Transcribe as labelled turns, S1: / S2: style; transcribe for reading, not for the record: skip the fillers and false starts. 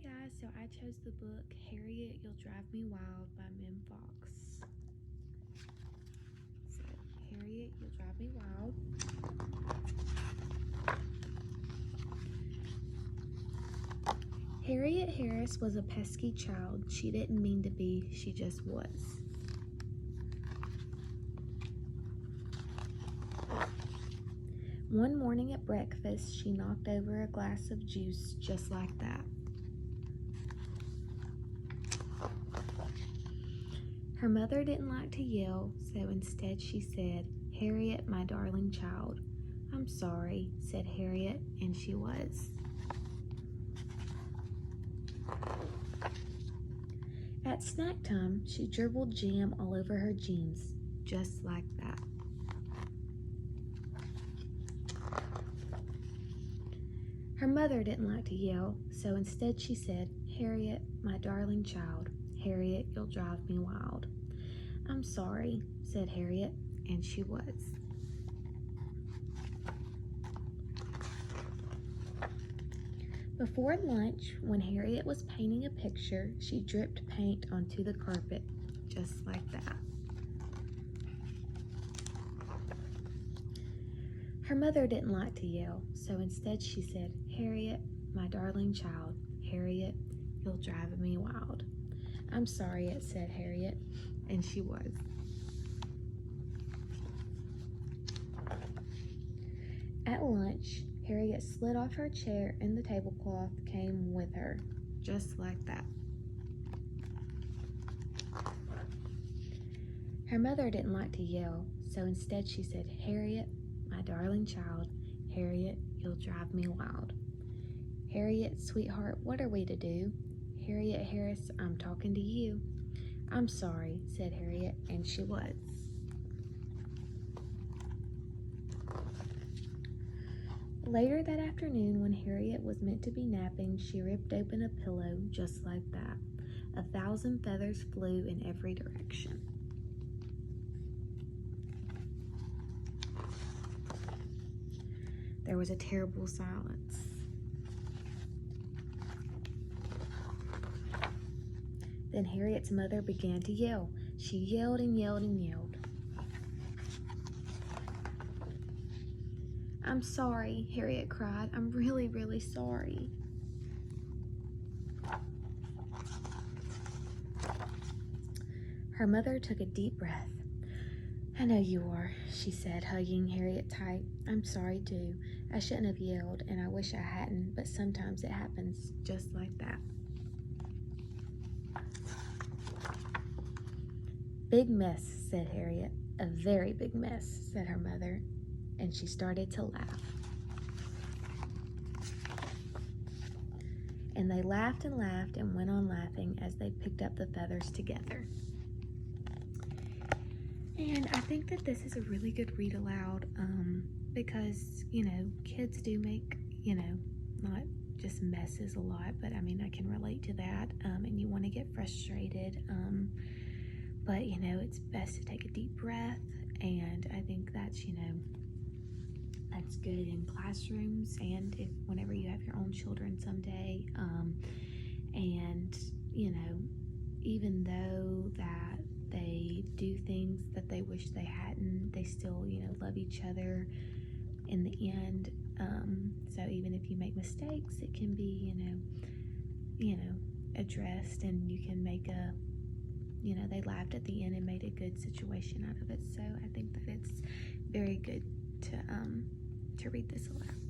S1: Hey guys, so I chose the book Harriet, You'll Drive Me Wild by Mem Fox. So, Harriet, You'll Drive Me Wild. Harriet Harris was a pesky child. She didn't mean to be, she just was. One morning at breakfast, she knocked over a glass of juice just like that. Her mother didn't like to yell, so instead she said, "Harriet, my darling child." "I'm sorry," said Harriet, and she was. At snack time, she dribbled jam all over her jeans, just like that. Her mother didn't like to yell, so instead she said, "Harriet, my darling child. Harriet, you'll drive me wild." "I'm sorry," said Harriet, and she was. Before lunch, when Harriet was painting a picture, she dripped paint onto the carpet, just like that. Her mother didn't like to yell, so instead she said, "Harriet, my darling child. Harriet, you'll drive me wild." "I'm sorry," said Harriet, and she was. At lunch, Harriet slid off her chair and the tablecloth came with her, just like that. Her mother didn't like to yell, so instead she said, "Harriet, my darling child. Harriet, you'll drive me wild." "Harriet, sweetheart, what are we to do?" "Harriet Harris, I'm talking to you." "I'm sorry," said Harriet, and she was. Later that afternoon, when Harriet was meant to be napping, she ripped open a pillow just like that. 1,000 feathers flew in every direction. There was a terrible silence. Then Harriet's mother began to yell. She yelled and yelled and yelled. "I'm sorry," Harriet cried. "I'm really, really sorry." Her mother took a deep breath. "I know you are," she said, hugging Harriet tight. "I'm sorry too. I shouldn't have yelled, and I wish I hadn't, but sometimes it happens just like that." "Big mess," said Harriet. "A very big mess," said her mother, and she started to laugh. And they laughed and laughed and went on laughing as they picked up the feathers together. And I think that this is a really good read aloud because, kids do make, not just messes a lot, but I mean, I can relate to that, and you want to get frustrated, but, it's best to take a deep breath, and I think that's, that's good in classrooms and whenever you have your own children someday, and, even though that they do things that they wish they hadn't, they still, love each other in the end. So even if you make mistakes, it can be, addressed, and you can make they laughed at the end and made a good situation out of it. So I think that it's very good to read this aloud.